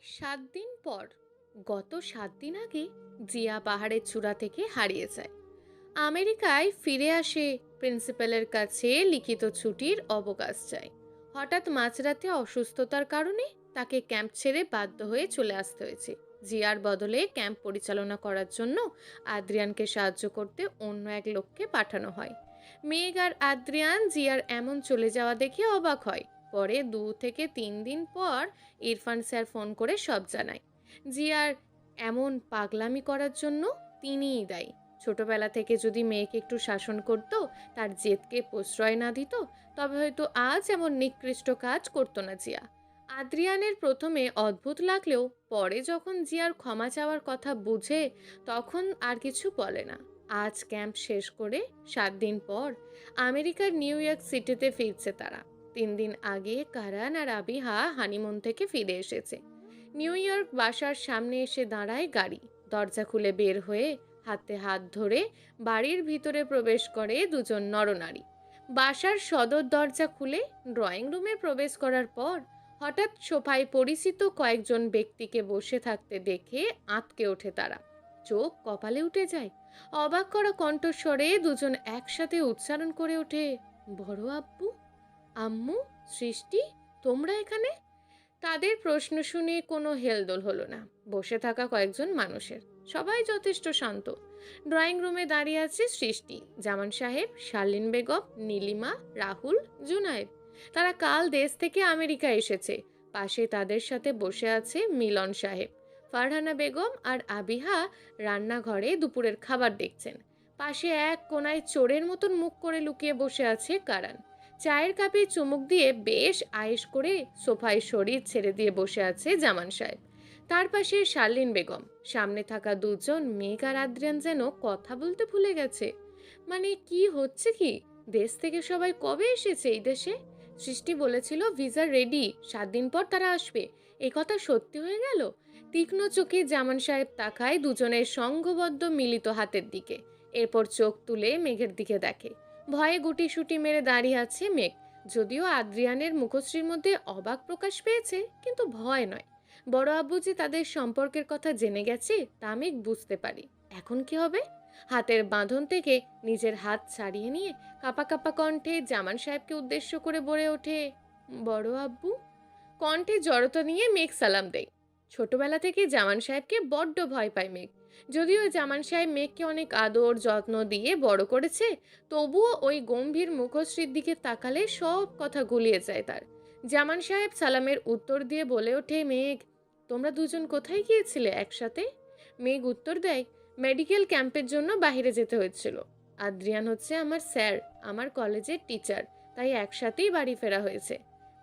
7 দিন পর। গত 7 দিন আগে জিয়া পাহাড়ের চূড়া থেকে হারিয়ে যায়। আমেরিকায় ফিরে আসে, প্রিন্সিপালের কাছে লিখিত ছুটির অবকাশ চায়। হঠাৎ মাঝরাতে অসুস্থতার কারণে তাকে ক্যাম্প ছেড়ে বাধ্য হয়ে চলে আসতে হয়েছে। জিয়ার বদলে ক্যাম্প পরিচালনা করার জন্য আদ্রিয়ানকে সাহায্য করতে অন্য এক লোককে পাঠানো হয়। মেঘ আর আদ্রিয়ান জিয়ার এমন চলে যাওয়া দেখে অবাক হয়। পরে 2 থেকে 3 দিন পর ইরফান স্যার ফোন করে সব জানায়। জিয়ার এমন পাগলামি করার জন্য তিনিই দায়ী। ছোটবেলা থেকে যদি মেয়েকে একটু শাসন করত, তার জেদকে প্রশ্রয় না দিত, তবে হয়তো আজ এমন নিকৃষ্ট কাজ করতো না জিয়া। আদ্রিয়ানের প্রথমে অদ্ভুত লাগলেও পরে যখন জিয়ার ক্ষমা চাওয়ার কথা বুঝে, তখন আর কিছু বলে না। আজ ক্যাম্প শেষ করে 7 দিন পর আমেরিকার নিউ ইয়র্ক সিটিতে ফিরছে তারা। 3 দিন আগে কারান আর আবিহা হানিমুন থেকে ফিরে এসেছে। নিউ ইয়র্ক বাসার সামনে এসে দাঁড়ায় গাড়ি। দরজা খুলে বের হয়ে হাতে হাত ধরে বাড়ির ভিতরে প্রবেশ করে দুজন নরনারী। বাসার সদর দরজা খুলে ড্রয়িং রুমে প্রবেশ করার পর হঠাৎ সোফায় পরিচিত কয়েকজন ব্যক্তিকে বসে থাকতে দেখে আঁতকে ওঠে তারা। চোখ কপালে উঠে যায়। অবাক করা কণ্ঠস্বরে দুজন একসাথে উচ্চারণ করে ওঠে, বড় আব্বু, আম্মু, সৃষ্টি, তোমরা এখানে? তাদের প্রশ্ন শুনে কোনো হেলদোল হলো না বসে থাকা কয়েকজন মানুষের। সবাই যথেষ্ট শান্ত। ড্রয়িং রুমে দাঁড়িয়ে আছে সৃষ্টি, জামান সাহেব, শার্লিন বেগম, নীলিমা, রাহুল, জুনায়েদ। তারা কাল দেশ থেকে আমেরিকা এসেছে। পাশে তাদের সাথে বসে আছে মিলন সাহেব। ফারহানা বেগম আর আবিহা রান্নাঘরে দুপুরের খাবার দেখছেন। পাশে এক কোনায় চোরের মতন মুখ করে লুকিয়ে বসে আছে কারান। চায়ের কাপে চুমুক দিয়ে বেশ আয়েশ করে সোফায় শরীর ছেড়ে দিয়ে বসে আছে জামান সাহেব। তার পাশে শার্লিন বেগম। সামনে থাকা দুজন মেঘ আর আদ্রিয়ান যেন কথা বলতে ভুলে গেছে। মানে কি হচ্ছে কি? দেশ থেকে সবাই কবে এসেছে এই দেশে? সৃষ্টি বলেছিল ভিসা রেডি, 7 দিন পর তারা আসবে। এ কথা সত্যি হয়ে গেল? তীক্ষ্ণ চোখে জামান সাহেব তাকায় দুজনের সংঘবদ্ধ মিলিত হাতের দিকে। এরপর চোখ তুলে মেঘের দিকে দেখে। ভয়ে গুটিসুটি মেরে দাঁড়িয়ে আছে মেঘ। যদিও আদ্রিয়ানের মুখশ্রীর মধ্যে অবাক প্রকাশ পেয়েছে, কিন্তু ভয় নয়। বড় আব্বু যে তাদের সম্পর্কের কথা জেনে গেছে তা মেঘ বুঝতে পারি। এখন কি হবে? হাতের বাঁধন থেকে নিজের হাত ছাড়িয়ে নিয়ে কাপা কাপা কণ্ঠে জামান সাহেবকে উদ্দেশ্য করে বলে ওঠে, বড় আব্বু। কণ্ঠে জড়তা নিয়ে মেঘ সালাম দেয়। ছোটবেলা থেকে জামান সাহেবকে বড্ড ভয় পায় মেঘ। যদিও জামান সাহেব মেঘকে অনেক আদর যত্ন দিয়ে বড় করেছে, তবুও ওই গম্ভীর মুখশ্রীর দিকে তাকালে সব কথা গুলিয়ে যায় তার। জামান সাহেব সালামের উত্তর দিয়ে বলে ওঠে, মেঘ, তোমরা দুজন কোথায় গিয়েছিলে একসাথে? মেঘ উত্তর দেয়, মেডিকেল ক্যাম্পের জন্য বাইরে যেতে হয়েছিল। আদ্রিয়ান হচ্ছে আমার স্যার, আমার কলেজের টিচার, তাই একসাথেই বাড়ি ফেরা হয়েছে।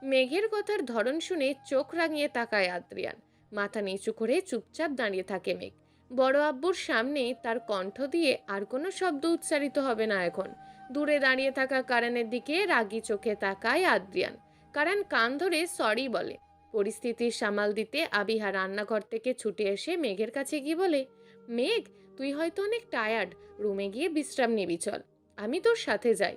মেঘের কথার ধরন শুনে চোখ রাঙিয়ে তাকায় আদ্রিয়ান। মাথা নিচু করে চুপচাপ দাঁড়িয়ে থাকে মেঘ। বড় আব্বুর সামনে তার কণ্ঠ দিয়ে আর কোনো শব্দ উচ্চারিত হবে না এখন। দূরে দাঁড়িয়ে থাকা কারণের দিকে রাগী চোখে তাকায় আদ্রিয়ান। কারণ কান ধরে সরি বলে। পরিস্থিতি সামাল দিতে আবিহা রান্নাঘর থেকে ছুটে এসে মেঘের কাছে গিয়ে বলে, মেঘ, তুই হয়তো অনেক টায়ার্ড, রুমে গিয়ে বিশ্রাম নিবি, চল, আমি তোর সাথে যাই।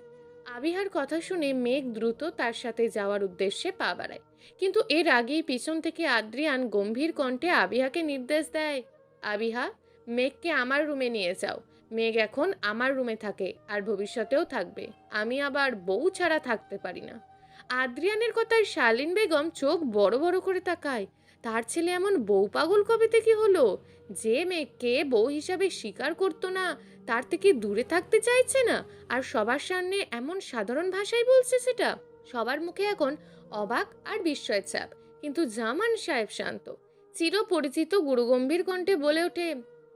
আবিহার কথা শুনে মেঘ দ্রুত তার সাথে যাওয়ার উদ্দেশ্যে পা বাড়ায়। কিন্তু এর আগেই পিছন থেকে আদ্রিয়ান গম্ভীর কণ্ঠে আবিহাকে নির্দেশ দেয়, আবিহা, মেঘকে আমার রুমে নিয়ে যাও। মেঘ এখন আমার রুমে থাকে আর ভবিষ্যতেও থাকবে। আমি আবার বউ ছাড়া থাকতে পারি না। আদ্রিয়ানের কথায় শালীন বেগম চোখ বড় বড় করে তাকায়। তার ছেলে এমন বউ পাগল কবে থেকে হলো? যে মেঘকে বউ হিসাবে স্বীকার করতো না, তার থেকে দূরে থাকতে চাইছে না, আর সবার সামনে এমন সাধারণ ভাষায় বলছে সেটা। সবার মুখে এখন অবাক আর বিস্ময়ের ছাপ। কিন্তু জামান সাহেব শান্ত। চিরপরিচিত গুরুগম্ভীর কণ্ঠে বলে ওঠে,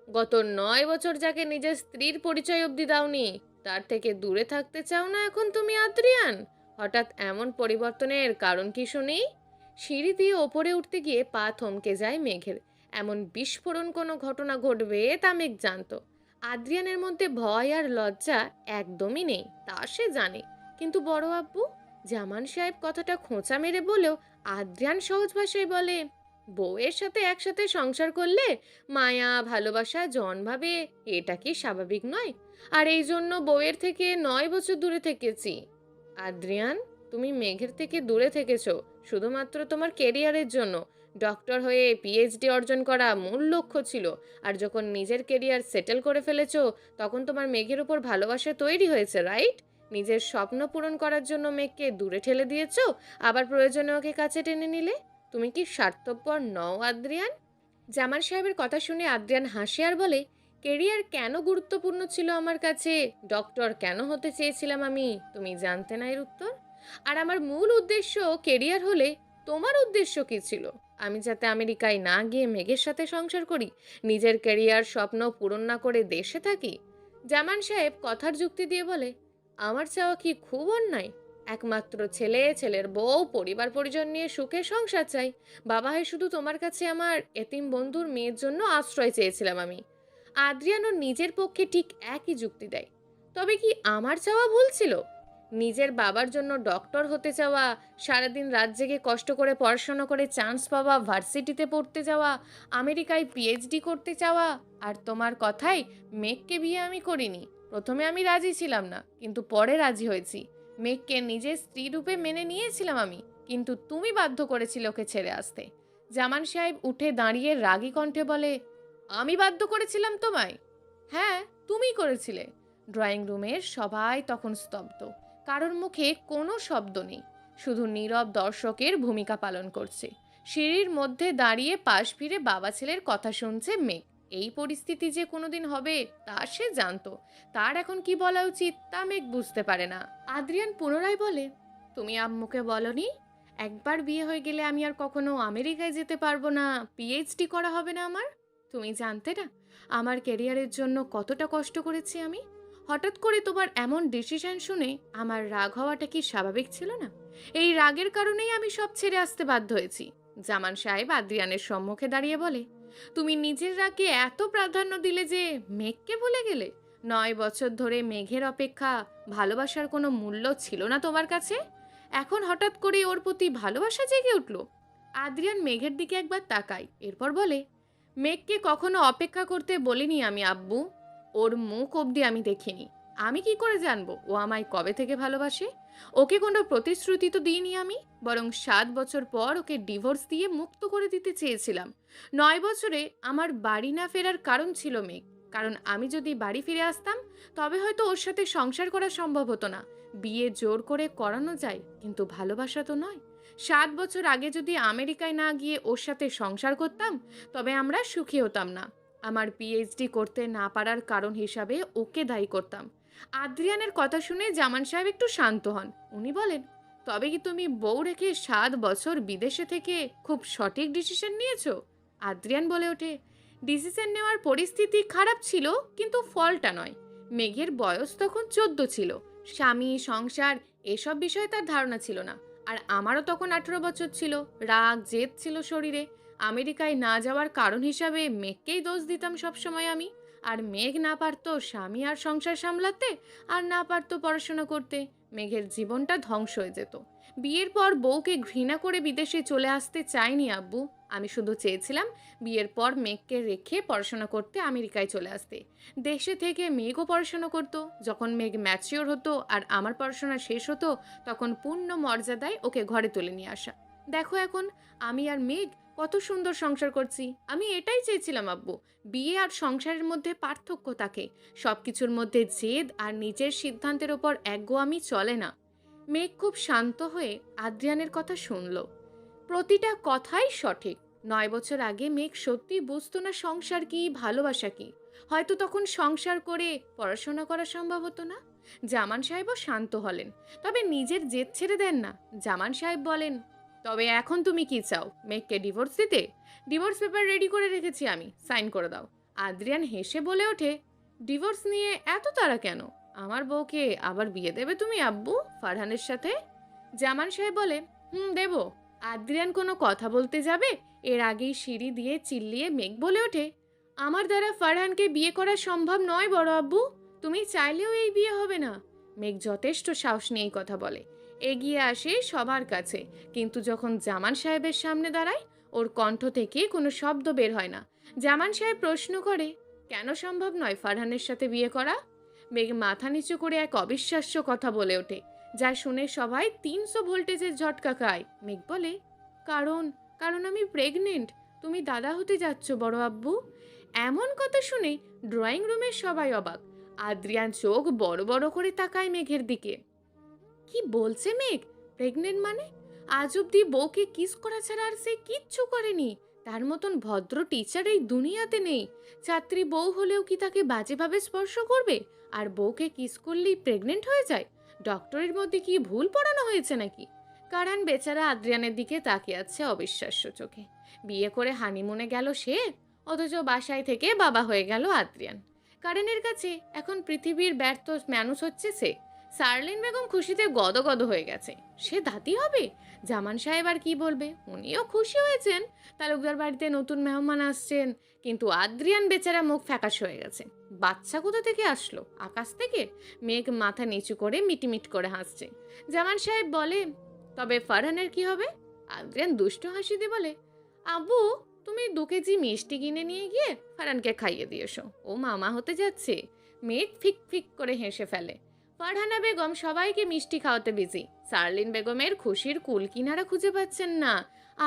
গত 9 বছর যাকে নিজের স্ত্রীর পরিচয় অবধি দাওনি, তার থেকে দূরে থাকতে চাও না এখন তুমি, আদ্রিয়ান? হঠাৎ এমন পরিবর্তনের কারণ কি শুনি? সিঁড়ি দিয়ে ওপরে উঠতে গিয়ে পা থমকে যায় মেঘের। এমন বিস্ফোরণ কোনো ঘটনা ঘটবে তা মেঘ জানত। আদ্রিয়ানের মধ্যে ভয় আর লজ্জা একদমই নেই, তা সে জানে। কিন্তু বড় আব্বু, জামান সাহেব কথাটা খোঁচা মেরে বলেও আদ্রিয়ান সহজ ভাষায় বলে, বউয়ের সাথে একসাথে সংসার করলে মায়া ভালোবাসা জন্মাবে, এটা কি স্বাভাবিক নয়? আর এই জন্য বউয়ের থেকে 9 বছর দূরে থেকেছি। আদ্রিয়ান, তুমি মেঘের থেকে দূরে থেকেছো শুধুমাত্র তোমার কেরিয়ারের জন্য। ডক্টর হয়ে পিএইচডি অর্জন করা মূল লক্ষ্য ছিল। আর যখন নিজের কেরিয়ার সেটেল করে ফেলেছো, তখন তোমার মেঘের উপর ভালোবাসা তৈরি হয়েছে, রাইট? নিজের স্বপ্ন পূরণ করার জন্য মেঘকে দূরে ঠেলে দিয়েছো, আবার প্রয়োজনে ওকে কাছে টেনে নিলে। তুমি কি স্বার্থপর নও, আদ্রিয়ান? জামান সাহেবের কথা শুনে আদ্রিয়ান হাসে আর বলে, কেরিয়ার কেন গুরুত্বপূর্ণ ছিল আমার কাছে, ডক্টর কেন হতে চেয়েছিলাম আমি, তুমি জানতে না এর উত্তর? আর আমার মূল উদ্দেশ্য কেরিয়ার হলে তোমার উদ্দেশ্য কি ছিল? আমি যাতে আমেরিকায় না গিয়ে মেঘের সাথে সংসার করি, নিজের ক্যারিয়ার স্বপ্ন পূরণ না করে দেশে থাকি? জামান সাহেব কথার যুক্তি দিয়ে বলে, আমার চাওয়া কি খুব অন্যায়? একমাত্র ছেলে, ছেলের বউ, পরিবার পরিজন নিয়ে সুখে সংসার চাই। বাবা হয়ে শুধু তোমার কাছে আমার এতিম বন্ধুর মেয়ের জন্য আশ্রয় চেয়েছিলাম আমি। আদ্রিয়ানো নিজের পক্ষে ঠিক একই যুক্তি দেয়। তবে কি আমার চাওয়া ভুল ছিল? নিজের বাবার জন্য ডক্টর হতে চাওয়া, সারাদিন রাত জেগে কষ্ট করে পড়াশোনা করে চান্স পাওয়া, ভার্সিটিতে পড়তে যাওয়া, আমেরিকায় পিএইচডি করতে চাওয়া। আর তোমার কথাই মেঘকে বিয়ে আমি করিনি। প্রথমে আমি রাজি ছিলাম না, কিন্তু পরে রাজি হয়েছি। মেঘকে নিজের স্ত্রী রূপে মেনে নিয়েছিলাম আমি, কিন্তু তুমি বাধ্য করেছিলে ওকে ছেড়ে আসতে। জামান সাহেব উঠে দাঁড়িয়ে রাগী কণ্ঠে বলে, আমি বাধ্য করেছিলাম তোমায়? হ্যাঁ, তুমিই করেছিলে। ড্রয়িং রুমের সবাই তখন স্তব্ধ। কারোর মুখে কোনো শব্দ নেই, শুধু নীরব দর্শকের ভূমিকা পালন করছে। সিঁড়ির মধ্যে দাঁড়িয়ে পাশ ফিরে বাবা ছেলের কথা শুনছে মেঘ। এই পরিস্থিতি যে কোনোদিন হবে তা সে জানতো। তার এখন কি বলা উচিত তা মেঘ বুঝতে পারে না। আদ্রিয়ান পুনরায় বলে, তুমি আম্মুকে বলনি একবার বিয়ে হয়ে গেলে আমি আর কখনো আমেরিকায় যেতে পারবো না, পিএইচডি করা হবে না আমার? তুমি জানতে না আমার ক্যারিয়ারের জন্য কতটা কষ্ট করেছি আমি? হঠাৎ করে তোমার এমন ডিসিশন শুনে আমার রাগ হওয়াটা কি স্বাভাবিক ছিল না? এই রাগের কারণেই আমি সব ছেড়ে আসতে বাধ্য হয়েছি। জামান সাহেব আদ্রিয়ানের সম্মুখে দাঁড়িয়ে বলে, তুমি নিজের রাগকে এত প্রাধান্য দিলে যে মেঘকে ভুলে গেলে? 9 বছর ধরে মেঘের অপেক্ষা ভালোবাসার কোনো মূল্য ছিল না তোমার কাছে? এখন হঠাৎ করে ওর প্রতি ভালোবাসা জেগে উঠলো? আদ্রিয়ান মেঘের দিকে একবার তাকায়, এরপর বলে, মেঘকে কখনো অপেক্ষা করতে বলিনি আমি আব্বু। ওর মুখ অবধি আমি দেখিনি। আমি কি করে জানবো ও আমায় কবে থেকে ভালোবাসে? ওকে কোনো প্রতিশ্রুতি তো দিইনি আমি, বরং 7 বছর পর ওকে ডিভোর্স দিয়ে মুক্ত করে দিতে চেয়েছিলাম। 9 বছরে আমার বাড়ি না ফেরার কারণ ছিল মেঘ। কারণ আমি যদি বাড়ি ফিরে আসতাম, তবে হয়তো ওর সাথে সংসার করা সম্ভব হতো না। বিয়ে জোর করে করানো যায়, কিন্তু ভালোবাসা তো নয়। 7 বছর আগে যদি আমেরিকায় না গিয়ে ওর সাথে সংসার করতাম, তবে আমরা সুখী হতাম না। আমার পিএইচডি করতে না পারার কারণ হিসাবে ওকে দায়ী করতাম। আদ্রিয়ানের কথা শুনে জামান সাহেব একটু শান্ত হন। উনি বলেন, তবে কি তুমি বউ রেখে 7 বছর বিদেশে থেকে খুব সঠিক ডিসিশন নিয়েছো? আদ্রিয়ান বলে ওঠে, ডিসিশন নেওয়ার পরিস্থিতি খারাপ ছিল, কিন্তু ফলটা নয়। মেঘের বয়স তখন 14 ছিল। স্বামী, সংসার এসব বিষয়ে তার ধারণা ছিল না। আর আমারও তখন 18 বছর ছিল। রাগ জেদ ছিল শরীরে। আমেরিকায় না যাওয়ার কারণ হিসাবে মেঘকেই দোষ দিতাম সবসময় আমি। আর মেঘ না পারতো স্বামী আর সংসার সামলাতে, আর না পারতো পড়াশোনা করতে। মেঘের জীবনটা ধ্বংস হয়ে যেত। বিয়ের পর বউকে ঘৃণা করে বিদেশে চলে আসতে চাইনি আব্বু। আমি শুধু চেয়েছিলাম বিয়ের পর মেঘকে রেখে পড়াশোনা করতে আমেরিকায় চলে আসতে। দেশে থেকে মেঘও পড়াশোনা করতো। যখন মেঘ ম্যাচিওর হতো আর আমার পড়াশোনা শেষ হতো, তখন পূর্ণ মর্যাদায় ওকে ঘরে তুলে নিয়ে আসা। দেখো এখন আমি আর মেঘ কত সুন্দর সংসার করছি। আমি এটাই চেয়েছিলাম আব্বু। বিয়ে আর সংসারের মধ্যে পার্থক্য থাকে। সব কিছুর মধ্যে জেদ আর নিজের সিদ্ধান্তের ওপর একগুয়ামি চলে না। মেঘ খুব শান্ত হয়ে আদ্রিয়ানের কথা শুনল। প্রতিটা কথাই সঠিক। 9 বছর আগে মেঘ সত্যি বুঝতো না সংসার কি, ভালোবাসা কি। হয়তো তখন সংসার করে পড়াশোনা করা সম্ভব হতো না। জামান সাহেবও শান্ত হলেন, তবে নিজের জেদ ছেড়ে দেন না। জামান সাহেব বলেন, তবে এখন তুমি কি চাও, মেঘকে ডিভোর্স দিতে? ডিভোর্স পেপার রেডি করে রেখেছি আমি, সাইন করে দাও। আদ্রিয়ান হেসে বলে ওঠে, ডিভোর্স নিয়ে এত তাড়া কেন? আমার বউকে আবার বিয়ে দেবে তুমি আব্বু, ফারহানের সাথে? জামান সাহেব বলে, দেব। আদ্রিয়ান কোনো কথা বলতে যাবে, এর আগেই সিঁড়ি দিয়ে চিল্লিয়ে মেঘ বলে ওঠে, আমার দ্বারা ফারহানকে বিয়ে করা সম্ভব নয় বড় আব্বু। তুমি চাইলেও এই বিয়ে হবে না। মেঘ যথেষ্ট সাহস নিয়ে এই কথা বলে, এগিয়ে আসে সবার কাছে। কিন্তু যখন জামান সাহেবের সামনে দাঁড়ায়, ওর কণ্ঠ থেকে কোনো শব্দ বের হয় না। জামান সাহেব প্রশ্ন করে, কেন সম্ভব নয় ফারহানের সাথে বিয়ে করা? মেঘ মাথা নিচু করে এক অবিশ্বাস্য কথা বলে ওঠে, যা শুনে সবাই 300 ভোল্টেজের ঝটকা খায়। মেঘ বলে, কারণ কারণ আমি প্রেগনেন্ট। তুমি দাদা হতে যাচ্ছ বড় আব্বু। এমন কথা শুনে ড্রয়িং রুমের সবাই অবাক। আদ্রিয়ান চোখ বড় বড় করে তাকায় মেঘের দিকে। কি বলছে মেঘ? প্রেগনেন্ট মানে? আজ অব্দি বউকে কিস করা ছাড়া আর সে কিচ্ছু করেনি। তার মতন ভদ্র টিচার এই দুনিয়াতে নেই। ছাত্রী বউ হলেও কি তাকে বাজেভাবে স্পর্শ করবে? আর বউকে কিস করলেই প্রেগনেন্ট হয়ে যায়? ডক্টরের মধ্যে কি ভুল পড়ানো হয়েছে নাকি? কারণ বেচারা আদ্রিয়ানের দিকে তাকিয়ে আছে অবিশ্বাস্য চোখে। বিয়ে করে হানিমুনে গেল সে, অথচ বাসায় থেকে বাবা হয়ে গেল আদ্রিয়ান। কারণের কাছে এখন পৃথিবীর ব্যর্থ মানুষ হচ্ছে সে। শার্লিন বেগম খুশিতে গদগদ হয়ে গেছে। সে দাদি হবে। জামান সাহেব আর কি বলবে, উনিও খুশি হয়েছেন। তালুকদার বাড়িতে নতুন মেহমান আসছেন। কিন্তু আদ্রিয়ান বেচারা মুখ ফ্যাকাশ হয়ে গেছে। বাচ্চা কোথা থেকে আসলো? আকাশ থেকে? মেঘ মাথা নিচু করে মিটিমিট করে হাসছে। জামান সাহেব বলে, তবে ফারহানের কি হবে? আদ্রিয়ান দুষ্ট হাসি দিয়ে বলে, আব্বু তুমি 2 কেজি মিষ্টি কিনে নিয়ে গিয়ে ফারহানকে খাইয়ে দিয়েছো, ও মামা হতে যাচ্ছে। মেঘ ফিক ফিক করে হেসে ফেলে। ফারহানা বেগম সবাইকে মিষ্টি খাওয়াতে বিজি। শার্লিন বেগমের খুশির কুল কিনারা খুঁজে পাচ্ছেন না।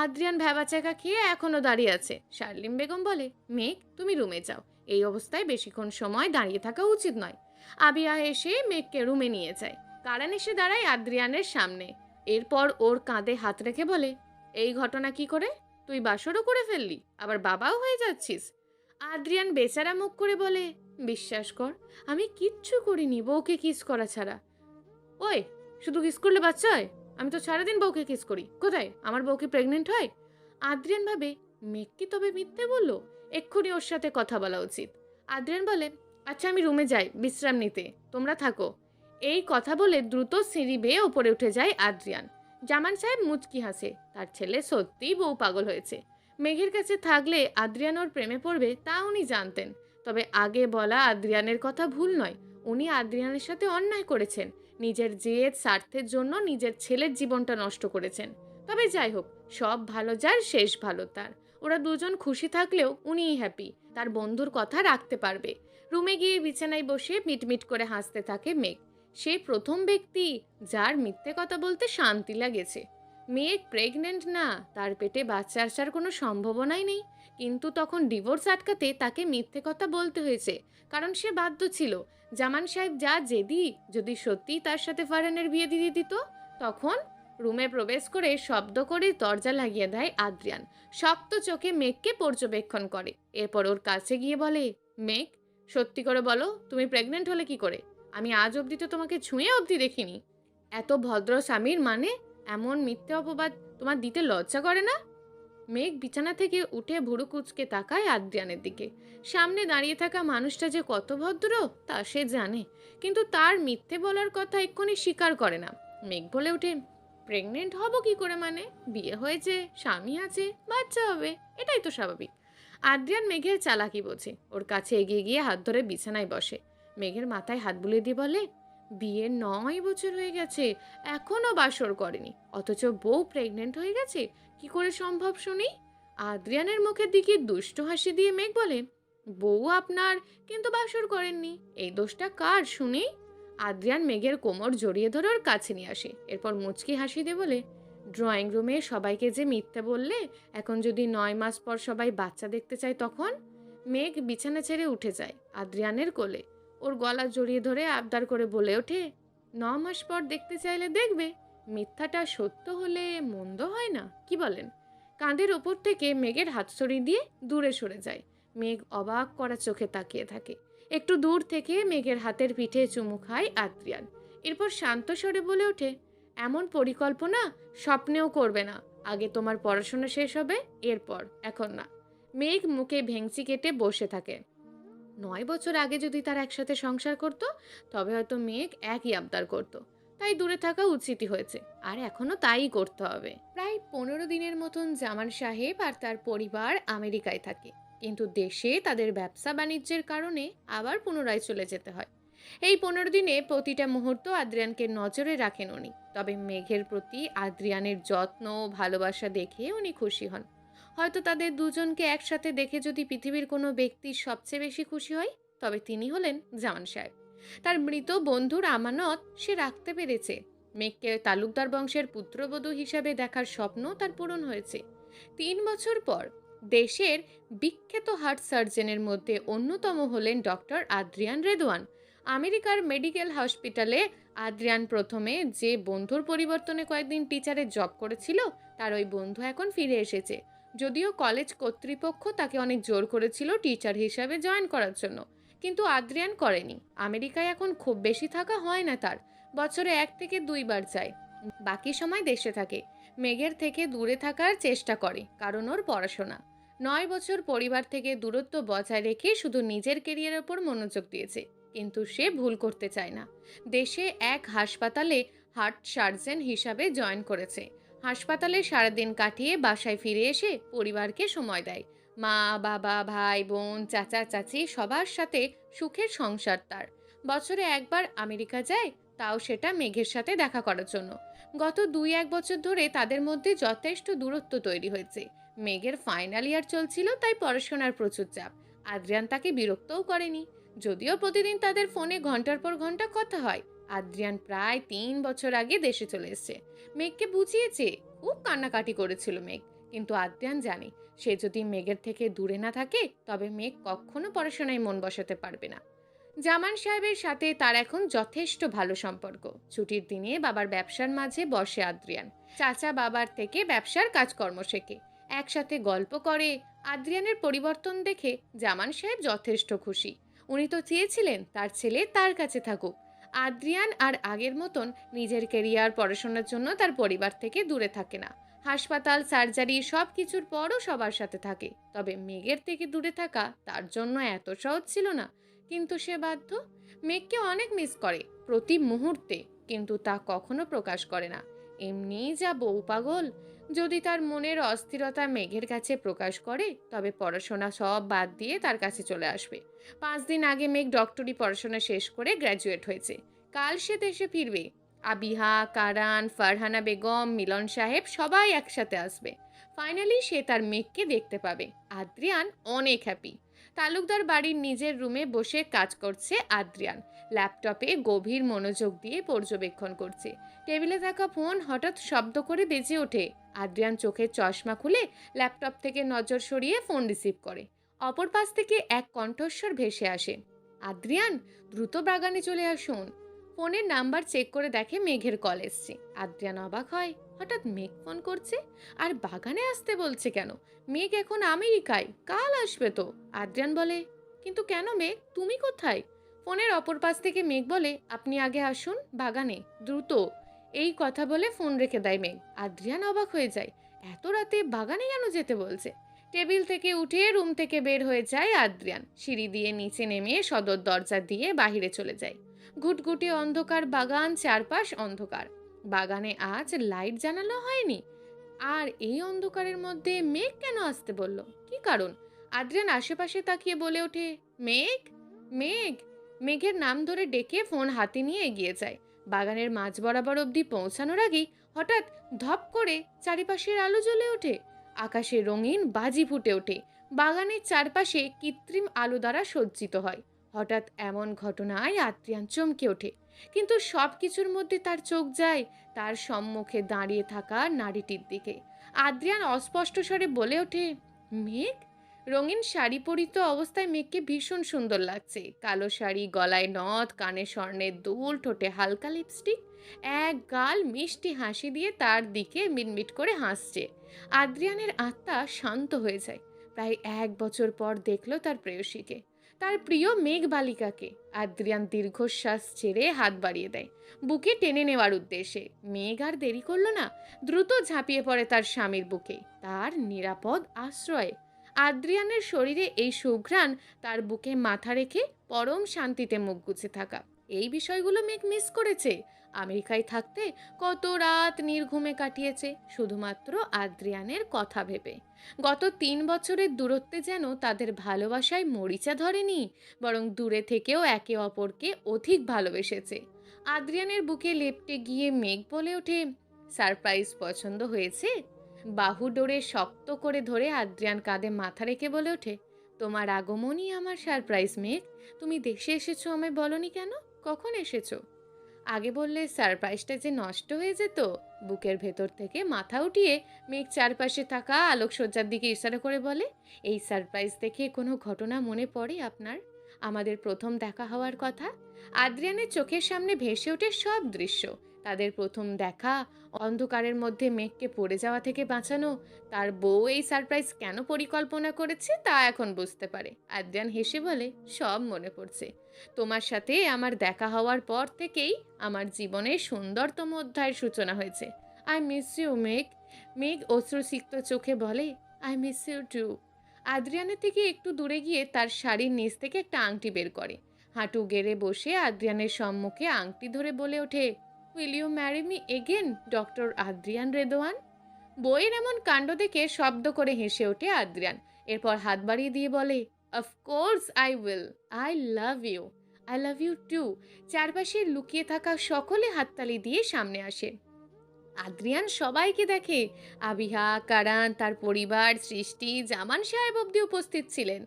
আদ্রিয়ান ভ্যাবাচাকা খেয়ে এখনো দাঁড়িয়ে আছে। শার্লিন বেগম বলে, মেঘ তুমি রুমে যাও। এই অবস্থায় বেশিক্ষণ সময় দাঁড়িয়ে থাকা উচিত নয়। আবিয়া এসে মেঘকে রুমে নিয়ে যায়। কারণ এসে দাঁড়ায় আদ্রিয়ানের সামনে। এরপর ওর কাঁধে হাত রেখে বলে, এই ঘটনা কি করে? তুই বাসরও করে ফেললি, আবার বাবাও হয়ে যাচ্ছিস। আদ্রিয়ান বেচারা মুখ করে বলে, বিশ্বাস কর আমি কিচ্ছু করিনি বউকে কিস করা ছাড়া। ওই, শুধু কিস করলে বাচ্চা হয়? আমি তো সারাদিন বউকে কিস করি। কোথায় আমার বউ কি প্রেগনেন্ট হয়? আদ্রিয়ান ভাবে, মেঘ কি তবে মিথ্যে বললো? এক্ষুনি ওর সাথে কথা বলা উচিত। আদ্রিয়ান বলে, আচ্ছা আমি রুমে যাই বিশ্রাম নিতে, তোমরা থাকো। এই কথা বলে দ্রুত সিঁড়ি বেয়ে ওপরে উঠে যায় আদ্রিয়ান। জামান সাহেব মুচকি হাসে। তার ছেলে সত্যিই বউ পাগল হয়েছে। মেঘের কাছে থাকলে আদ্রিয়ান ওর প্রেমে পড়বে তা উনি জানতেন। তবে আগে বলা আদ্রিয়ানের কথা ভুল নয়। উনি আদ্রিয়ানের সাথে অন্যায় করেছেন। নিজের জেদ স্বার্থের জন্য নিজের ছেলের জীবনটা নষ্ট করেছেন। তবে যাই হোক, সব ভালো যার শেষ ভালো তার। ওরা দুজন খুশি থাকলেও উনিই হ্যাপি। তার বন্ধুর কথা রাখতে পারবে। রুমে গিয়ে বিছানায় বসে মিটমিট করে হাসতে থাকে মেঘ। সে প্রথম ব্যক্তি যার মিথ্যে কথা বলতে শান্তি লাগেছে। মেঘ প্রেগনেন্ট না, তার পেটে বাচ্চা আসার কোনো সম্ভাবনাই নেই। কিন্তু তখন ডিভোর্স আটকাতে তাকে মিথ্যে কথা বলতে হয়েছে। কারণ সে বাধ্য ছিল। জামান সাহেব যা জেদি, যদি সত্যি তার সাথে ফারহানের বিয়ে দিয়ে দিত। তখন রুমে প্রবেশ করে শব্দ করে দরজা লাগিয়ে দেয় আদ্রিয়ান। শক্ত চোখে মেঘকে পর্যবেক্ষণ করে। এরপর ওর কাছে গিয়ে বলে, মেঘ সত্যি করে বলো তুমি প্রেগনেন্ট হলে কি করে? আমি আজ অবধি তো তোমাকে ছুঁয়ে অবধি দেখিনি। এত ভদ্র স্বামীর মানে এমন মিথ্যে অপবাদ তোমার দিতে লজ্জা করে না? মেঘ বিছানা থেকে উঠে ভুরু কুঁচকে তাকায় আদ্রিয়ানের দিকে। সামনে দাঁড়িয়ে থাকা মানুষটা যে কত ভদ্র তা সে জানে, কিন্তু তার মিথ্যে বলার কথা এক্ষুনি স্বীকার করে না। মেঘ বলে ওঠে, প্রেগনেন্ট হব কি করে মানে? বিয়ে হয়েছে, স্বামী আছে, বাচ্চা হবে, এটাই তো স্বাভাবিক। আদ্রিয়ান মেঘের চালাকি বোঝে। ওর কাছে এগিয়ে গিয়ে হাত ধরে বিছানায় বসে। মেঘের মাথায় হাত বুলিয়ে দিয়ে বলে, বিয়ের 9 বছর হয়ে গেছে, এখনো বাসর করেনি, অথচ বউ প্রেগনেন্ট হয়ে গেছে। কি করে সম্ভব শুনি? আদ্রিয়ানের মুখের দিকে দুষ্ট হাসি দিয়ে মেঘ বলে, বউ আপনার, কিন্তু বাসর করেননি, এই দোষটা কার শুনি? আদ্রিয়ান মেঘের কোমর জড়িয়ে ধরে ওর কাছে নিয়ে আসে। এরপর মুচকি হাসি দিয়ে বলে, ড্রয়িং রুমে সবাইকে যে মিথ্যে বললে, এখন যদি 9 মাস পর সবাই বাচ্চা দেখতে চায় তখন? মেঘ বিছানা ছেড়ে উঠে যায় আদ্রিয়ানের কোলে। ওর গলা জড়িয়ে ধরে আবদার করে বলে ওঠে, 9 মাস পর দেখতে চাইলে দেখবে। মিথ্যাটা সত্য হলে মন্দ হয় না, কি বলেন? কাঁধের ওপর থেকে মেঘের হাত সরিয়ে দিয়ে দূরে সরে যায়। মেঘ অবাক করা চোখে তাকিয়ে থাকে। একটু দূর থেকে মেঘের হাতের পিঠে চুমু খায় আদ্রিয়ান। এরপর শান্ত স্বরে বলে ওঠে, এমন পরিকল্পনা স্বপ্নেও করবে না। আগে তোমার পড়াশোনা শেষ হবে, এরপর, এখন না। মেঘ মুখে ভেংচি কেটে বসে থাকে। 9 বছর আগে যদি তার একসাথে সংসার করত, তবে হয়তো মেঘ একই আবদার করত। তাই দূরে থাকা উচিতই হয়েছে, আর এখনো তাই করতে হবে। প্রায় 15 দিনের মতন জামান সাহেব আর তার পরিবার আমেরিকায় থাকে। কিন্তু দেশে তাদের ব্যবসা বাণিজ্যের কারণে আবার পুনরায় চলে যেতে হয়। এই 15 দিনে প্রতিটা মুহূর্ত আদ্রিয়ানকে নজরে রাখেন উনি। তবে মেঘের প্রতি আদ্রিয়ানের যত্ন ভালোবাসা দেখে উনি খুশি হন। হয়তো তাদের দুজনকে একসাথে দেখে যদি পৃথিবীর কোনো ব্যক্তি সবচেয়ে বেশি খুশি হয়, তবে তিনি হলেন জামান সাহেব। তার মৃত বন্ধুর আমানত সে রাখতে পেরেছে। মেঘকে তালুকদার বংশের পুত্রবধূ হিসাবে দেখার স্বপ্ন তার পূরণ হয়েছে। 3 বছর পর দেশের বিখ্যাত হার্ট সার্জনের মধ্যে অন্যতম হলেন ডক্টর আদ্রিয়ান রেদওয়ান। আমেরিকার মেডিকেল হসপিটালে আদ্রিয়ান প্রথমে যে বন্ধুর পরিবর্তনে কয়েকদিন টিচারের জব করেছিল, তার ওই বন্ধু এখন ফিরে এসেছে। যদিও কলেজ কর্তৃপক্ষ তাকে অনেক জোর করেছিল টিচার হিসাবে জয়েন করার জন্য, কিন্তু আদ্রিয়ান করেনি। আমেরিকায় এখন খুব বেশি থাকা হয় না তার, বছরে 1 থেকে 2 বার যায়, বাকি সময় দেশে থাকে। মেঘের থেকে দূরে থাকার চেষ্টা করে, কারণ ওর পড়াশোনা। 9 বছর পরিবার থেকে দূরত্ব বজায় রেখে শুধু নিজের কেরিয়ারের ওপর মনোযোগ দিয়েছে, কিন্তু সে ভুল করতে চায় না। দেশে এক হাসপাতালে হার্ট সার্জন হিসাবে জয়েন করেছে। হাসপাতালে সারাদিন কাটিয়ে বাসায় ফিরে এসে পরিবারকে সময় দেয়। মা, বাবা, ভাই, বোন, চাচা, চাচি সবার সাথে সুখের সংসার তার। বছরে একবার আমেরিকা যায়, তাও সেটা মেঘের সাথে দেখা করার জন্য। গত 2-1 বছর ধরে তাদের মধ্যে যথেষ্ট দূরত্ব তৈরি হয়েছে। মেঘের ফাইনাল ইয়ার চলছিল, তাই পড়াশোনার প্রচুর চাপ। আদ্রিয়ান তাকে বিরক্তও করেনি, যদিও প্রতিদিন তাদের ফোনে ঘন্টার পর ঘন্টা কথা হয়। আদ্রিয়ান প্রায় 3 বছর আগে দেশে চলে এসেছে। মেঘকে বুঝিয়েছে, খুব কান্নাকাটি করেছিল মেঘ, কিন্তু আদ্রিয়ান জানে সে যদি মেঘের থেকে দূরে না থাকে তবে মেঘ কখনো পড়াশোনায় মন বসাতে পারবে না। জামান সাহেবের সাথে তার এখন যথেষ্ট ভালো সম্পর্ক। ছুটির দিনে বাবার ব্যবসার মাঝে বসে আদ্রিয়ান। চাচা বাবার থেকে ব্যবসার কাজকর্ম শেখে, একসাথে গল্প করে। আদ্রিয়ানের পরিবর্তন দেখে জামান সাহেব যথেষ্ট খুশি। উনি তো চেয়েছিলেন তার ছেলে তার কাছে থাকুক। আদ্রিয়ান আর আগের মতন নিজের কেরিয়ার পড়াশোনার জন্য তার পরিবার থেকে দূরে থাকে না। হাসপাতাল, সার্জারি সব কিছুর পরও সবার সাথে থাকে। তবে মেঘের থেকে দূরে থাকা তার জন্য এত সহজ ছিল না, কিন্তু সে বাধ্য। মেঘকে অনেক মিস করে প্রতি মুহূর্তে, কিন্তু তা কখনো প্রকাশ করে না। এমনিই যা বউ পাগল। যদি তার মনের অস্থিরতা মেঘের কাছে প্রকাশ করে, তবে পড়াশোনা সব বাদ দিয়ে তার কাছে চলে আসবে। 5 দিন আগে মেঘ ডক্টরি পড়াশোনা শেষ করে গ্র্যাজুয়েট হয়েছে। কাল সে দেশে ফিরবে। আবিহা, কারান, ফারহানা বেগম, মিলন সাহেব সবাই একসাথে আসবে। ফাইনালি সে তার মেঘকে দেখতে পাবে। আদ্রিয়ান অনেক হ্যাপি। তালুকদার বাড়ির নিজের রুমে বসে কাজ করছে আদ্রিয়ান। ল্যাপটপে গভীর মনোযোগ দিয়ে পর্যবেক্ষণ করছে। টেবিলে থাকা ফোন হঠাৎ শব্দ করে বেজে ওঠে। আদ্রিয়ান চোখের চশমা খুলে ল্যাপটপ থেকে নজর সরিয়ে ফোন রিসিভ করে। অপর পাশ থেকে এক কণ্ঠস্বর ভেসে আসে, আদ্রিয়ান, দ্রুত বাগানে চলে আসুন। ফোনের নাম্বার চেক করে দেখে মেঘের কল এসছে। আদ্রিয়ান অবাক হয়, হঠাৎ মেঘ ফোন করছে আর বাগানে আসতে বলছে কেন? মেঘ এখন আমেরিকায়, কাল আসবে তো। আদ্রিয়ান বলে, কিন্তু কেন মেঘ, তুমি কোথায়? ফোনের অপর পাশ থেকে মেঘ বলে, আপনি আগে আসুন বাগানে, দ্রুত। এই কথা বলে ফোন রেখে দেয় মেঘ। আদ্রিয়ান অবাক হয়ে যায়, এত রাতে বাগানে কেন যেতে বলছে? টেবিল থেকে উঠে রুম থেকে বের হয়ে যায় আদ্রিয়ান। সিঁড়ি দিয়ে নিচে নেমে সদর দরজা দিয়ে বাহিরে চলে যায়। ঘুটঘুটে অন্ধকার বাগান, চারপাশ অন্ধকার। বাগানে আজ লাইট জ্বালানো হয়নি। আর এই অন্ধকারের মধ্যে মেঘ কেন আসতে বলল? কি কারণ? আদ্রিয়ান আশেপাশে তাকিয়ে বলে ওঠে, মেঘ, মেঘ। মেঘের নাম ধরে ডেকে ফোন হাতে নিয়ে এগিয়ে যায়। বাগানের মাঝ বরাবর অবধি পৌঁছানোর আগেই হঠাৎ ধপ করে চারিপাশের আলো জ্বলে ওঠে। আকাশে রঙিন বাজি ফুটে ওঠে। বাগানের চারপাশে কৃত্রিম আলো দ্বারা সজ্জিত হয়। হঠাৎ এমন ঘটনায় আদ্রিয়ান চমকে ওঠে, কিন্তু সব কিছুর মধ্যে তার চোখ যায় তার সম্মুখে দাঁড়িয়ে থাকা নারীটির দিকে। আদ্রিয়ান অস্পষ্ট স্বরে বলে ওঠে, মেঘ। রঙিন শাড়ি পরিত অবস্থায় মেঘকে ভীষণ সুন্দর লাগছে। কালো শাড়ি, গলায় নথ, কানে স্বর্ণের দুল, ঠোঁটে হালকা লিপস্টিক। এক গাল মিষ্টি হাসি দিয়ে তার দিকে মিটমিট করে হাসছে। আদ্রিয়ানের আত্মা শান্ত হয়ে যায়। প্রায় 1 বছর পর দেখল তার প্রেয়সীকে, তার প্রিয় মেঘ বালিকাকে। আদ্রিয়ান দীর্ঘশ্বাস ছেড়ে হাত বাড়িয়ে দেয় বুকে টেনে নেওয়ার উদ্দেশ্যে। মেঘ আর দেরি করল না, দ্রুত ঝাঁপিয়ে পড়ে তার স্বামীর বুকে, তার নিরাপদ আশ্রয়ে। আদ্রিয়ানের শরীরে এই সুঘ্রাণ, তার বুকে মাথা রেখে পরম শান্তিতে মুখ গুজে থাকা, এই বিষয়গুলো মেঘ মিস করেছে। আমেরিকায় থাকতে কত রাত নির্ঘুমে কাটিয়েছে শুধুমাত্র আদ্রিয়ানের কথা ভেবে। গত 3 বছরের দূরত্বে যেন তাদের ভালোবাসায় মরিচা ধরেনি, বরং দূরে থেকেও একে অপরকে অধিক ভালোবেসেছে। আদ্রিয়ানের বুকে লেপ্টে গিয়ে মেঘ বলে ওঠে, সারপ্রাইজ পছন্দ হয়েছে? বাহু ডোরে শক্ত করে ধরে আদ্রিয়ান কাঁধে মাথা রেখে বলে ওঠে, তোমার আগমনই আমার সারপ্রাইজ মেঘ। তুমি দেশে এসেছো আমায় বলনি কেন? কখন এসেছো? আগে বললে সারপ্রাইজটা যে নষ্ট হয়ে যেত। বুকের ভেতর থেকে মাথা উঠিয়ে মেঘ চারপাশে থাকা আলোকসজ্জার দিকে ইশারা করে বলে, এই সারপ্রাইজ দেখে কোনো ঘটনা মনে পড়ে আপনার? আমাদের প্রথম দেখা হওয়ার কথা। আদ্রিয়ানের চোখের সামনে ভেসে ওঠে সব দৃশ্য। তাদের প্রথম দেখা, অন্ধকারের মধ্যে মেঘকে পড়ে যাওয়া থেকে বাঁচানো, তার বউ এই সারপ্রাইজ কেন পরিকল্পনা করেছে তা এখন বুঝতে পারে। আদ্রিয়ান হেসে বলে, সব মনে পড়ছে। তোমার সাথে আমার দেখা হওয়ার পর থেকেই আমার জীবনের সুন্দরতম অধ্যায়ের সূচনা হয়েছে। আই মিস ইউ মেঘ। মেঘ অশ্রুসিক্ত চোখে বলে, আই মিস ইউ টু। আদ্রিয়ানের থেকে একটু দূরে গিয়ে তার শাড়ির নিচ থেকে একটা আংটি বের করে। হাঁটু গেড়ে বসে আদ্রিয়ানের সম্মুখে আংটি ধরে বলে ওঠে, will you marry me again doctor Adrian Redwan? বইয়ের এমন কাণ্ড দেখে শব্দ করে হেসে ওঠে আদ্রিয়ান। এরপর হাত বাড়িয়ে দিয়ে বলে, of course I will. I love you. I love you too. চারপাশে লুকিয়ে থাকা সকলে হাততালি দিয়ে সামনে আসে। আদ্রিয়ান সবাইকে দেখে। আবিহা, কারান, তার পরিবার, সৃষ্টি, জামান সাহেব অবধি উপস্থিত ছিলেন।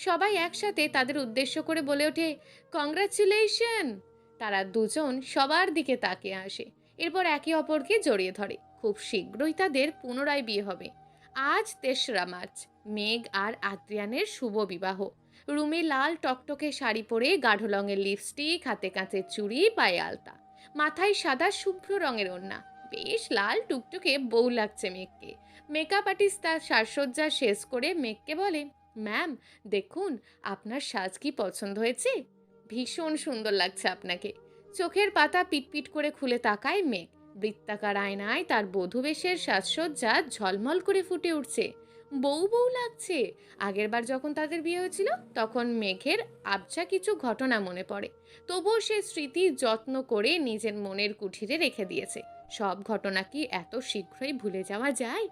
সবাই একসাথে তাদের উদ্দেশ্য করে বলে ওঠে, কংগ্রাচুলেশন। তারা দুজন সবার দিকে তাকিয়ে আসে। এরপর একে অপরকে জড়িয়ে ধরে। খুব শীঘ্রই তাদের পুনরায় বিয়ে হবে। আজ ৩রা মার্চ, মেঘ আর আদ্রিয়ানের শুভ বিবাহ। রুমে লাল টকটকে শাড়ি পরে, গাঢ় রঙের লিপস্টিক, হাতে কাঁচের চুড়ি, পায়ে আলতা, মাথায় সাদা শুভ্র রঙের ওড়না। বেশ লাল টুকটুকে বউ লাগছে মেঘকে। মেকআপ আর্টিস্ট তার সাজসজ্জা শেষ করে মেঘকে বলে, ম্যাম দেখুন, আপনার সাজ কি পছন্দ হয়েছে? ভীষণ সুন্দর লাগছে আপনাকে। চোখের পাতা পিটপিট করে খুলে তাকায় মেঘ। বৃত্তাকার আয়নায় তার বধূবেশের সাজসজ্জা ঝলমল করে ফুটে উঠছে। বউ বউ লাগছে। আগেরবার যখন তাদের বিয়ে হয়েছিল তখন মেঘের আবছা কিছু ঘটনা মনে পড়ে। তবুও সে স্মৃতি যত্ন করে নিজের মনের কুঠিরে রেখে দিয়েছে। সব ঘটনা কি এত শীঘ্রই ভুলে যাওয়া যায়?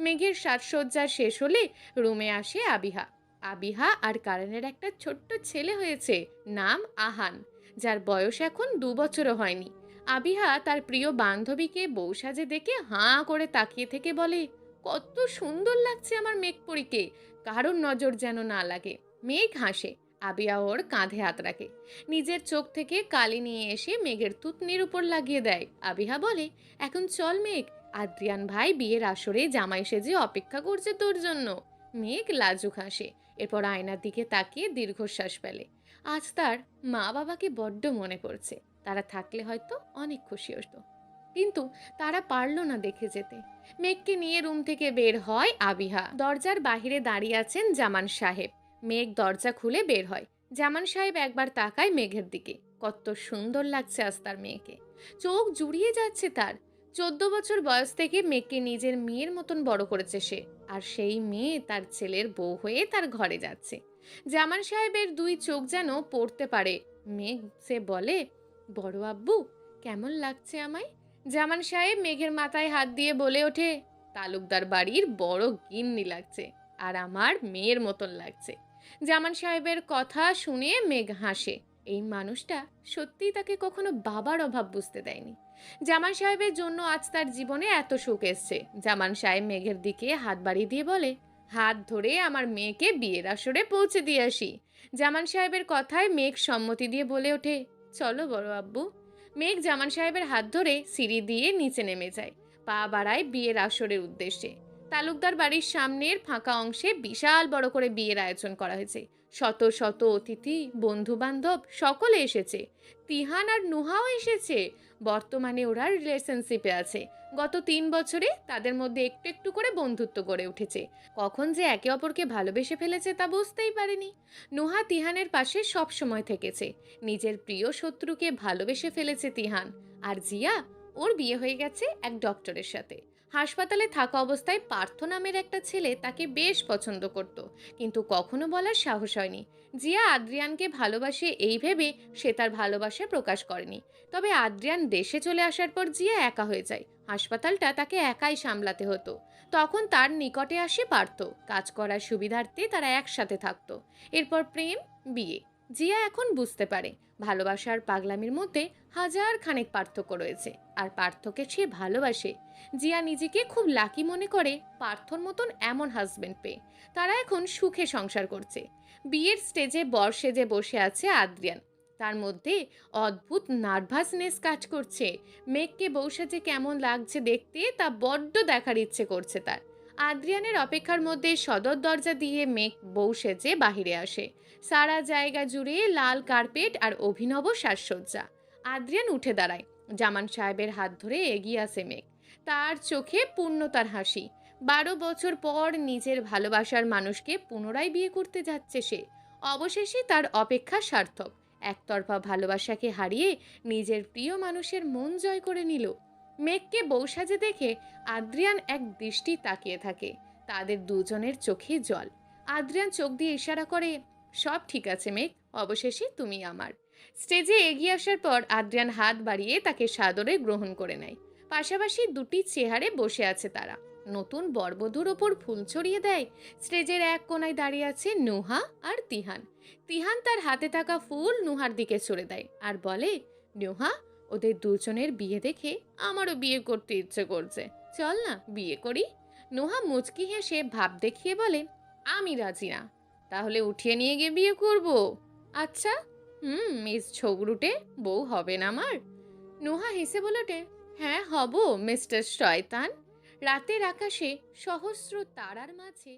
মেঘের সাজসজ্জা শেষ হলে রুমে আসে আবিহা। আবিহা আর কারণের একটা ছোট্ট ছেলে হয়েছে, নাম আহান, যার বয়স এখন 2 বছরও হয়নি। আবিহা তার প্রিয় বান্ধবীকে বউ সাজে দেখে হাঁ করে তাকিয়ে থেকে বলে, কত সুন্দর লাগছে আমার মেঘপরীকে, কারোর নজর যেন না লাগে। মেঘ হাসে। আবিহা ওর কাঁধে হাত রাখে। নিজের চোখ থেকে কালি নিয়ে এসে মেঘের থুতনির উপর লাগিয়ে দেয়। আবিহা বলে, এখন চল মেঘ, আদ্রিয়ান ভাই বিয়ের আসরে জামাই সেজে অপেক্ষা করছে তোর জন্য। মেঘ লাজুক হাসে। এরপর আয়নার দিকে তাকিয়ে দীর্ঘশ্বাস ফেলে। আজ তার মা বাবাকে বড্ড মনে পড়ছে। তারা থাকলে হয়তো অনেক খুশি হতো, কিন্তু তারা পারল না দেখে যেতে। মেঘকে নিয়ে রুম থেকে বের হয় আবিহা। দরজার বাহিরে দাঁড়িয়ে আছেন জামান সাহেব। মেঘ দরজা খুলে বের হয়। জামান সাহেব একবার তাকায় মেঘের দিকে। কত সুন্দর লাগছে আজ তার মেয়েকে। চোখ জুড়িয়ে যাচ্ছে তার। 14 বছর বয়স থেকে মেঘকে নিজের মেয়ের মতন বড় করেছে সে। আর সেই মেয়ে তার ছেলের বউ হয়ে তার ঘরে যাচ্ছে। জামান সাহেবের 2 চোখ যেন পড়তে পারে। মেঘ সে বলে, বড় আব্বু কেমন লাগছে আমায়? জামান সাহেব মেঘের মাথায় হাত দিয়ে বলে ওঠে, তালুকদার বাড়ির বড় গিন্নি লাগছে, আর আমার মেয়ের মতন লাগছে। জামান সাহেবের কথা শুনে মেঘ হাসে। এই মানুষটা সত্যিই তাকে কখনো বাবার অভাব বুঝতে দেয়নি। জামান সাহেবের জন্য আজ তার জীবনে এত সুখ এসছে। জামান সাহেব মেঘের দিকে হাত বাড়িয়ে দিয়ে বলে, হাত ধরে আমার মেয়েকে বিয়ের আসরে পৌঁছে দিয়ে আসি। জামান সাহেবের কথায় মেঘ সম্মতি দিয়ে বলে ওঠে, চলো বড় আব্বু। মেঘ জামান সাহেবের হাত ধরে সিঁড়ি দিয়ে নিচে নেমে যায়। পা বাড়ায় বিয়ের আসরের উদ্দেশ্যে। তালুকদার বাড়ির সামনের ফাঁকা অংশে বিশাল বড় করে বিয়ের আয়োজন করা হয়েছে। শত শত অতিথি, বন্ধু বান্ধব সকলে এসেছে। তিহান আর নুহাও এসেছে। বর্তমানে ওরা রিলেশনশিপে আছে। গত 3 বছরে তাদের মধ্যে একটু একটু করে বন্ধুত্ব গড়ে উঠেছে। কখন যে একে অপরকে ভালোবেসে ফেলেছে তা বুঝতেই পারেনি। নুহা তিহানের পাশে সব সময় থেকেছে। নিজের প্রিয় শত্রুকে ভালোবেসে ফেলেছে তিহান। আর জিয়া, ওর বিয়ে হয়ে গেছে এক ডক্টরের সাথে। হাসপাতালে থাকা অবস্থায় পার্থ নামের একটা ছেলে তাকে বেশ পছন্দ করত, কিন্তু কখনো বলার সাহস হয়নি। জিয়া আদ্রিয়ানকে ভালোবাসে এই ভেবে সে তার ভালোবাসা প্রকাশ করেনি। তবে আদ্রিয়ান দেশে চলে আসার পর জিয়া একা হয়ে যায়। হাসপাতালটা তাকে একাই সামলাতে হতো। তখন তার নিকটে আসে পার্থ। কাজ করার সুবিধার্থে তারা একসাথে থাকতো। এরপর প্রেম, বিয়ে। জিয়া এখন বুঝতে পারে ভালোবাসার পাগলামির মধ্যে হাজার খানেক পার্থক্য রয়েছে, আর পার্থকে সে ভালোবাসে। জিয়া নিজেকে খুব লাকি মনে করে পার্থর মতন এমন হাজবেন্ড পেয়ে। তারা এখন সুখে সংসার করছে। বিয়ের স্টেজে বর সেজে বসে আছে আদ্রিয়ান। তার মধ্যে অদ্ভুত নার্ভাসনেস কাজ করছে। মেঘকে বউ সাজে কেমন লাগছে দেখতে তা বড্ড দেখার ইচ্ছে করছে তার। আদ্রিয়ানের অপেক্ষার মধ্যে সদর দরজা দিয়ে মেঘ বউ সেজে বাহিরে আসে। সারা জায়গা জুড়ে লাল কার্পেট আর অভিনব সাজসজ্জা। আদ্রিয়ান উঠে দাঁড়ায়। জামান সাহেবের হাত ধরে এগিয়ে আসে মেঘ। তার চোখে পূর্ণতার হাসি। 12 বছর পর নিজের ভালোবাসার মানুষকে পুনরায় বিয়ে করতে যাচ্ছে সে। অবশেষে তার অপেক্ষা সার্থক। একতরফা ভালোবাসাকে হারিয়ে নিজের প্রিয় মানুষের মন জয় করে নিল। মেঘকে বউ সাজে দেখে আদ্রিয়ান এক দৃষ্টি তাকিয়ে থাকে। তাদের দুজনের চোখে জল। আদ্রিয়ান চোখ দিয়ে ইশারা করে, সব ঠিক আছে মেঘ, অবশেষে তুমি আমার। স্টেজে এগিয়ে আসার পর আদ্রিয়ান হাত বাড়িয়ে তাকে সাদরে গ্রহণ করে নেয়। পাশাপাশি দুটি চেয়ারে বসে আছে তারা। নতুন বরবধূর ওপর ফুল ছড়িয়ে দেয়। স্টেজের এক কোনায় দাঁড়িয়ে আছে নুহা আর তিহান। তিহান তার হাতে থাকা ফুল নুহার দিকে ছুড়ে দেয় আর বলে, নুহা, ওদের দুজনের বিয়ে দেখে আমারও বিয়ে করতে ইচ্ছে করছে, চল না বিয়ে করি। নুহা মুচকি হেসে ভাব দেখিয়ে বলে, আমি রাজি না। তাহলে উঠিয়ে নিয়ে গিয়ে বিয়ে করব? আচ্ছা, মিস ঝগড়ুটে বউ হবেন আমার? নুহা হেসে বলে ওঠে, হ্যাঁ হব মিস্টার শয়তান। রাতের আকাশে সহস্র তারার মাঝে